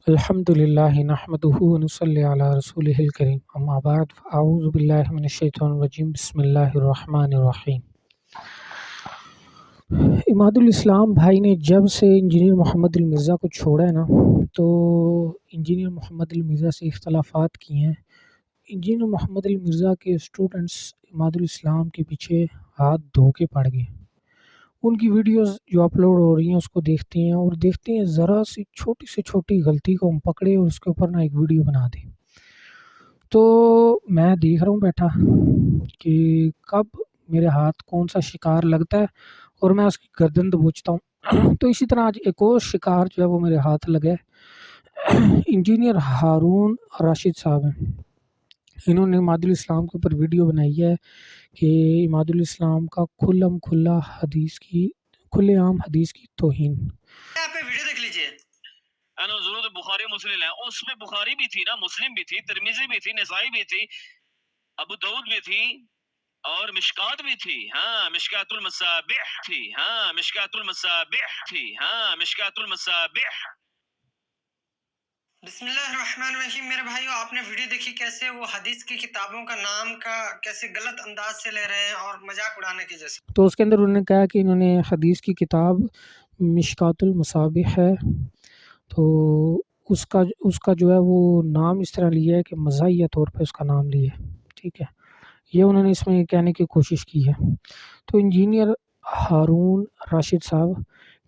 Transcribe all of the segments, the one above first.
الحمد للہ نحمدہ ونصلی علی رسولہ الکریم اما بعد فاعوذ باللہ من الشیطان الرجیم بسم اللہ الرحمن الرحیم۔ عماد الاسلام بھائی نے جب سے انجینئر محمد المرزا کو چھوڑا ہے نا تو انجینئر محمد المرزا سے اختلافات کیے ہیں۔ انجینئر محمد المرزا کے اسٹوڈنٹس عماد الاسلام کے پیچھے ہاتھ دھو کے پڑ گئے۔ ان کی ویڈیوز جو اپلوڈ ہو رہی ہیں اس کو دیکھتے ہیں اور دیکھتے ہیں ذرا سی چھوٹی غلطی کو ہم پکڑے اور اس کے اوپر نا ایک ویڈیو بنا دیں۔ تو میں دیکھ رہا ہوں بیٹھا کہ کب میرے ہاتھ کون سا شکار لگتا ہے اور میں اس کی گردن دبوچتا ہوں۔ تو اسی طرح آج ایک اور شکار جو ہے وہ میرے ہاتھ لگا ہے۔ انجینئر ہارون راشد صاحب ہیں، انہوں نے عماد الاسلام کے اوپر ویڈیو بنائی ہے کہ عماد الاسلام کا کھلے عام حدیث کی توہین۔ آپ ویڈیو دیکھ لیجئے، ضرورت بخاری مسلم ہے، اس میں بخاری بھی تھی نا، مسلم بھی تھی، ترمذی بھی تھی، نسائی بھی تھی، ابو داؤد بھی تھی اور مشکات بھی تھی۔ ہاں مشکات المصابیح تھی، ہاں مشکات المصابیح تھی، ہاں مشکات المصابیح۔ بسم اللہ الرحمن الرحیم۔ میرے بھائیو، آپ نے ویڈیو دیکھی کیسے وہ حدیث کی کتابوں کا نام کا کیسے غلط انداز سے لے رہے ہیں اور مذاق اڑانے کی جیسے۔ تو اس کے اندر انہوں نے کہا کہ انہوں نے حدیث کی کتاب مشکات المصابیح ہے تو اس کا جو ہے وہ نام اس طرح لیا ہے کہ مزاحیہ طور پہ اس کا نام لیا ہے، ٹھیک ہے، یہ انہوں نے اس میں کہنے کی کوشش کی ہے۔ تو انجینئر ہارون راشد صاحب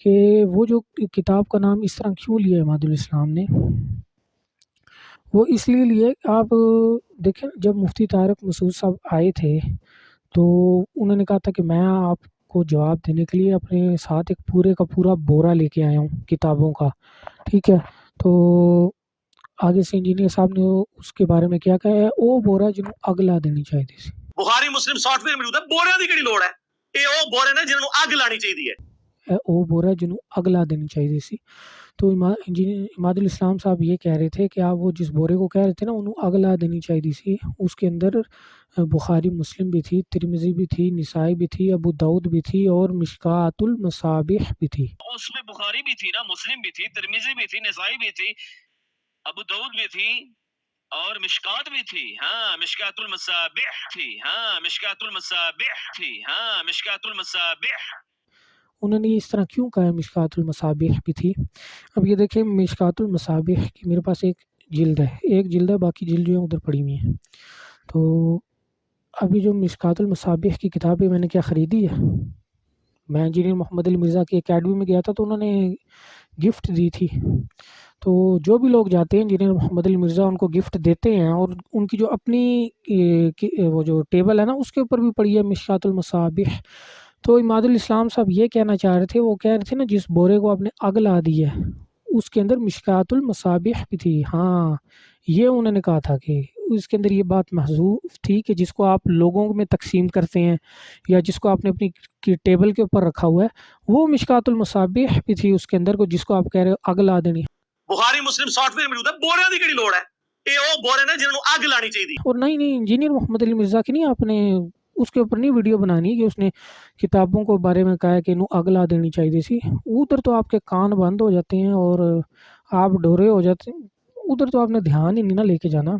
کہ وہ جو کتاب کا نام اس طرح کیوں لیا عماد الاسلام نے، وہ اس لیے لیے آپ دیکھیں جب مفتی طارق مسعود صاحب آئے تھے تو انہوں نے کہا تھا کہ میں آپ کو جواب دینے کے لیے اپنے ساتھ ایک پورے کا پورا بورا لے کے آیا ہوں کتابوں کا، ٹھیک ہے۔ تو آگے سے انجینئر صاحب نے اس کے بارے میں کیا کہا ہے، او بورا جنوں اگ لا دینی چاہیے تھی۔ بخاری مسلم سافٹ ویئر موجود ہے، بوریاں دی کیڑی لوڑ ہے؟ اے او بورے نے جنہوں اگ لانی چاہیے ہے، او بورا جنوں اگ لا دینی چاہیے سی۔ تو عماد الاسلام صاحب یہ کہہ رہے تھے کہ آپ وہ جس بورے کو کہہ رہے تھے نا انہوں اگ لا دینی چاہیے سی، اس کے اندر بخاری مسلم بھی تھی، ترمذی بھی تھی، نسائی بھی تھی، ابو داؤد بھی تھی اور مشکات المصابیح بھی تھی۔ اس میں بخاری بھی تھی نا، مسلم بھی تھی، ترمذی بھی تھی، نسائی بھی تھی، ابو داؤد بھی تھی اور مشکات بھی تھی۔ ہاں مشکات المصابیح تھی، ہاں مشکات المصابیح تھی، ہاں مشکات المصابیح۔ انہوں نے اس طرح کیوں کہا ہے مشکات المصابیح بھی تھی؟ اب یہ دیکھیں مشکات المصابیح کی میرے پاس ایک جلد ہے، باقی جلد جو ہیں ادھر پڑی ہوئی ہیں۔ تو ابھی جو مشکات المصابیح کی کتاب ہے میں نے کیا خریدی ہے، میں انجینئر محمد المرزا کی اکیڈمی میں گیا تھا تو انہوں نے گفٹ دی تھی۔ تو جو بھی لوگ جاتے ہیں انجینئر محمد المرزا ان کو گفٹ دیتے ہیں اور ان کی جو اپنی وہ جو ٹیبل ہے نا اس کے اوپر بھی پڑی ہے مشکات المصابیح۔ تو عماد الاسلام صاحب یہ کہنا چاہ رہے تھے، وہ کہہ رہے تھے نا جس بورے کو آپ نے اگ لا دی ہے اس کے اندر مشکات المصابیح بھی تھی۔ ہاں یہ انہوں نے کہا تھا کہ اس کے اندر یہ بات محذوف تھی کہ جس کو آپ لوگوں میں تقسیم کرتے ہیں یا جس کو آپ نے اپنی ٹیبل کے اوپر رکھا ہوا ہے وہ مشکات المصابیح بھی تھی اس کے اندر کو جس کو آپ کہہ رہے ہو اگ لا دینی۔ بخاری مسلم سافٹ ویئر موجود ہے، بوریاں دی کیڑی لوڑ ہے؟ اے او بورے نے جنہوں اگ لانی چاہیے۔ اور نہیں انجینئر محمد علی مرزا کی نہیں، آپ نے اس کے اوپر نہیں ویڈیو بنانی کہ اس نے کتابوں کو بارے میں کہا ہے کہ انہوں اگ لا دینی چاہیے سی، ادھر تو آپ کے کان بند ہو جاتے ہیں اور آپ ڈورے ہو جاتے ہیں، ادھر تو آپ نے دھیان ہی نہیں نہ لے کے جانا۔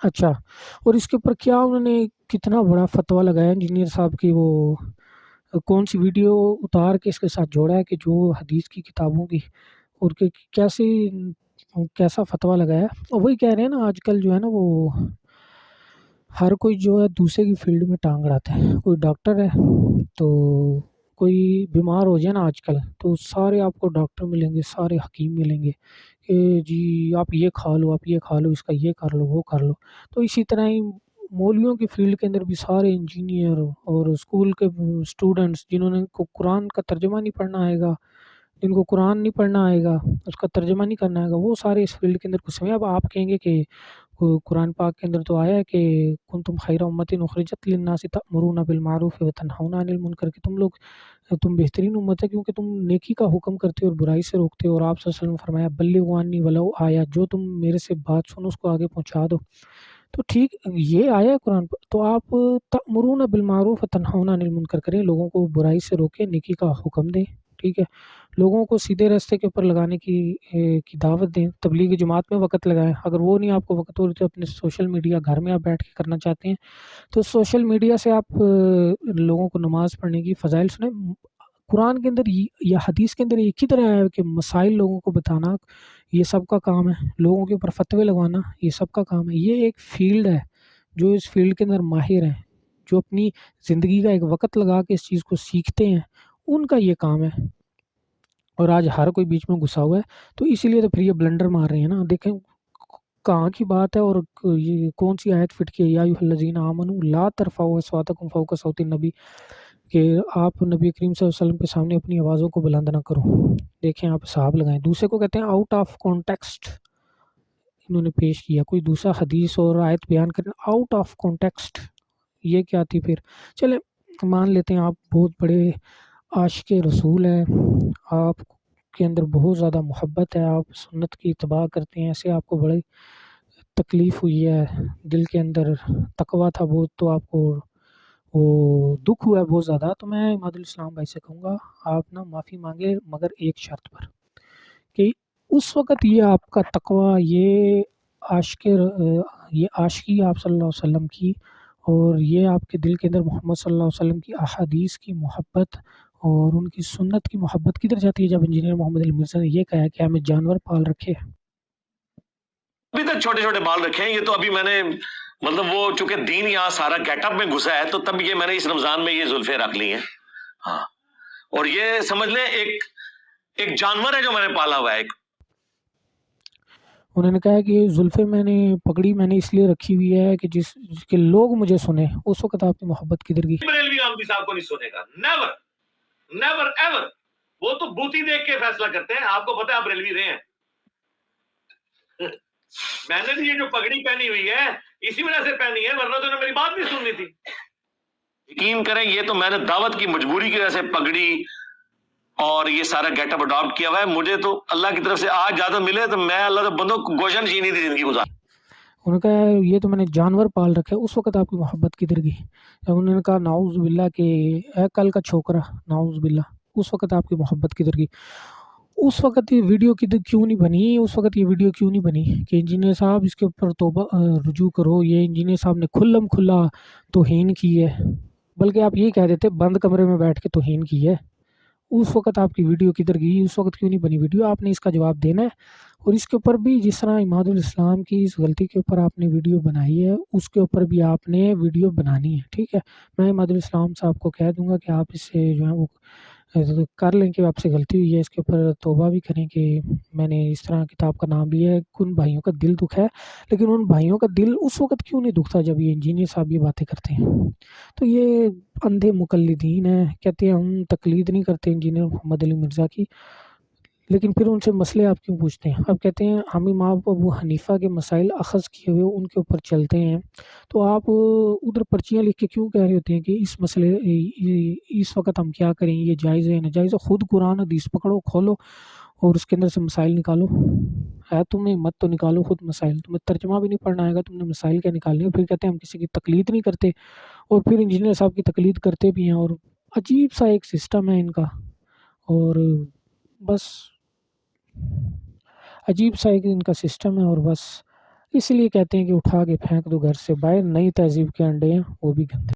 اچھا، اور اس کے اوپر کیا انہوں نے کتنا بڑا فتویٰ لگایا انجینئر صاحب کی، وہ کون سی ویڈیو اتار کے اس کے ساتھ جوڑا ہے کہ جو حدیث کی کتابوں کی اور کیسا فتویٰ لگایا۔ اور وہی کہہ رہے ہیں نا آج کل جو ہے نا وہ ہر کوئی جو ہے دوسرے کی فیلڈ میں ٹانگ اڑاتا ہے، کوئی ڈاکٹر ہے تو کوئی بیمار ہو جائے نا آج کل تو سارے آپ کو ڈاکٹر ملیں گے، سارے حکیم ملیں گے کہ جی آپ یہ کھا لو، آپ یہ کھا لو، اس کا یہ کر لو، وہ کر لو۔ تو اسی طرح ہی مولویوں کی فیلڈ کے اندر بھی سارے انجینئر اور اسکول کے اسٹوڈنٹس جنہوں نے کو قرآن کا ترجمہ نہیں پڑھنا آئے گا، جن کو قرآن نہیں پڑھنا آئے گا، اس کا ترجمہ نہیں کرنا آئے گا، وہ سارے اس فیلڈ کے اندر کچھ ہیں۔ اب آپ کہیں گے کہ قرآن پاک کے اندر تو آیا ہے کہ کنتم خیر امۃ اخرجت للناس تأمرون بالمعروف وتنہون عن المنکر، کہ تم بہترین امت ہے کیونکہ تم نیکی کا حکم کرتے ہو اور برائی سے روکتے ہو، اور آپ صلی اللہ علیہ وسلم نے فرمایا بلغوا عنی ولو آیا، جو تم میرے سے بات سنو اس کو آگے پہنچا دو۔ تو ٹھیک یہ آیا ہے قرآن پر، تو آپ تأمرون بالمعروف وتنہون عن المنکر کریں، لوگوں کو برائی سے روکیں، نیکی کا حکم دیں۔ ٹھیک ہے، لوگوں کو سیدھے راستے کے اوپر لگانے کی دعوت دیں، تبلیغی جماعت میں وقت لگائیں۔ اگر وہ نہیں آپ کو وقت ہو رہی تو اپنے سوشل میڈیا گھر میں آپ بیٹھ کے کرنا چاہتے ہیں تو سوشل میڈیا سے آپ لوگوں کو نماز پڑھنے کی فضائل سنیں۔ قرآن کے اندر یا حدیث کے اندر ایک ہی طرح آیا ہے کہ مسائل لوگوں کو بتانا یہ سب کا کام ہے، لوگوں کے اوپر فتوے لگوانا یہ سب کا کام ہے۔ یہ ایک فیلڈ ہے، جو اس فیلڈ کے اندر ماہر ہیں، جو اپنی زندگی کا ایک وقت لگا کے اس چیز کو سیکھتے ہیں، ان کا یہ کام ہے۔ اور آج ہر کوئی بیچ میں گھسا ہوا ہے، تو اسی لیے تو پھر یہ بلنڈر مار رہے ہیں نا۔ دیکھیں کہاں کی بات ہے اور یہ کون سی آیت فٹ کی ہے، یا ایھا الذین آمنوا لا ترفعوا اصواتکم فوق صوت النبی، کہ آپ نبی کریم صلی اللہ علیہ وسلم کے سامنے اپنی آوازوں کو بلند نہ کرو۔ دیکھیں آپ حساب لگائیں، دوسرے کو کہتے ہیں آؤٹ آف کانٹیکسٹ انہوں نے پیش کیا، کوئی دوسرا حدیث اور آیت بیان کرنا آؤٹ آف کانٹیکسٹ، یہ کیا تھی پھر؟ چلیں مان لیتے ہیں آپ بہت بڑے عاشق رسول ہیں، آپ کے اندر بہت زیادہ محبت ہے، آپ سنت کی اتباع کرتے ہیں، ایسے آپ کو بڑی تکلیف ہوئی ہے، دل کے اندر تقویٰ تھا بہت، تو آپ کو وہ دکھ ہوا ہے بہت زیادہ، تو میں عماد الاسلام بھائی سے کہوں گا آپ نا معافی مانگے، مگر ایک شرط پر، کہ اس وقت یہ آپ کا تقویٰ، یہ عاشقی آپ صلی اللہ علیہ وسلم کی، اور یہ آپ کے دل کے اندر محمد صلی اللہ علیہ وسلم کی احادیث کی محبت اور ان کی سنت کی محبت کدھر جاتی ہے؟ جب انجینئر محمد علی مرزا نے یہ کہا ہے کہ ہمیں جانور پال رکھے۔ ابھی تک چھوٹے چھوٹے بال رکھے ہیں، یہ تو ابھی میں نے مطلب وہ چونکہ دین یہاں سارا گیٹ اپ میں گھسا ہے، تو تب یہ میں نے اس رمضان میں یہ زلفیں رکھ لی ہیں، ہاں، اور یہ سمجھ لیں ایک جانور ہے جو میں نے پالا ہوا ہے۔ انہوں نے کہا کہ زلفیں میں نے پگڑی میں نے اس لیے رکھی ہوئی ہے کہ جس کے لوگ مجھے سنیں۔ اس وقت آپ کی محبت کدھر گئی؟ بریلوی عالمی صاحب کو نہیں سنے گا، نیور نیور ایور، وہ تو بوتی دیکھ کے فیصلہ کرتے ہیں، آپ کو پتہ ہے آپ بریلوی رہے ہیں۔ میں نے بھی یہ جو پگڑی پہنی ہوئی ہے اسی وجہ سے پہنی ہے، ورنہ تو انہیں میری بات نہیں سننی تھی۔ یقین کریں یہ تو میں نے دعوت کی مجبوری کی وجہ سے پگڑی اور یہ سارا گیٹ اپ اڈاپٹ کیا ہوا ہے۔ مجھے تو اللہ کی طرف سے آج زیادہ ملے تو میں اللہ سے بندوں کو گوشن چینی تھی زندگی گزار۔ انہوں نے کہا یہ تو میں نے جانور پال رکھے، اس وقت آپ کی محبت کدھر گئی؟ انہوں نے کہا نعوذ باللہ کہ اے کل کا چھوکرا، نعوذ باللہ، اس وقت آپ کی محبت کدھر گئی؟ اس وقت یہ ویڈیو کیوں نہیں بنی؟ اس وقت یہ ویڈیو کیوں نہیں بنی کہ انجینئر صاحب اس کے اوپر توبہ رجوع کرو، یہ انجینئر صاحب نے کھلا توہین کی ہے، بلکہ آپ یہ کہہ دیتے بند کمرے میں بیٹھ کے توہین کی ہے۔ اس وقت آپ کی ویڈیو کدھر گئی؟ اس وقت کیوں نہیں بنی ویڈیو؟ آپ نے اس کا جواب دینا ہے، اور اس کے اوپر بھی جس طرح عماد الاسلام کی اس غلطی کے اوپر آپ نے ویڈیو بنائی ہے، اس کے اوپر بھی آپ نے ویڈیو بنانی ہے، ٹھیک ہے؟ میں عماد الاسلام صاحب کو کہہ دوں گا کہ آپ اس سے جو ہے وہ کر لیں کہ آپ سے غلطی ہوئی ہے، اس کے اوپر توبہ بھی کریں کہ میں نے اس طرح کتاب کا نام لیا ہے، ان بھائیوں کا دل دکھ ہے، لیکن ان بھائیوں کا دل اس وقت کیوں نہیں دکھتا جب یہ انجینئر صاحب یہ باتیں کرتے ہیں؟ تو یہ اندھے مقلدین ہیں، کہتے ہیں ہم تقلید نہیں کرتے انجینئر محمد علی مرزا کی، لیکن پھر ان سے مسئلے آپ کیوں پوچھتے ہیں؟ اب کہتے ہیں ہم امام ابو حنیفہ کے مسائل اخذ کیے ہوئے ان کے اوپر چلتے ہیں، تو آپ ادھر پرچیاں لکھ کے کیوں کہہ رہے ہوتے ہیں کہ اس مسئلے اس وقت ہم کیا کریں، یہ جائز ہے ناجائز ہے؟ خود قرآن حدیث پکڑو، کھولو اور اس کے اندر سے مسائل نکالو۔ ہے تمہیں مت تو نکالو خود مسائل، تمہیں ترجمہ بھی نہیں پڑھنا آئے گا، تم نے مسائل کیا نکالنے ہیں؟ پھر کہتے ہیں ہم کسی کی تقلید نہیں کرتے، اور پھر انجینئر صاحب کی تقلید کرتے بھی ہیں، اور عجیب سا ایک سسٹم ہے ان کا، اور بس عجیب سا ایک ان کا سسٹم ہے، اور بس اس لیے کہتے ہیں کہ اٹھا کے پھینک دو گھر سے باہر، نئی تہذیب کے انڈے ہیں وہ بھی گندے۔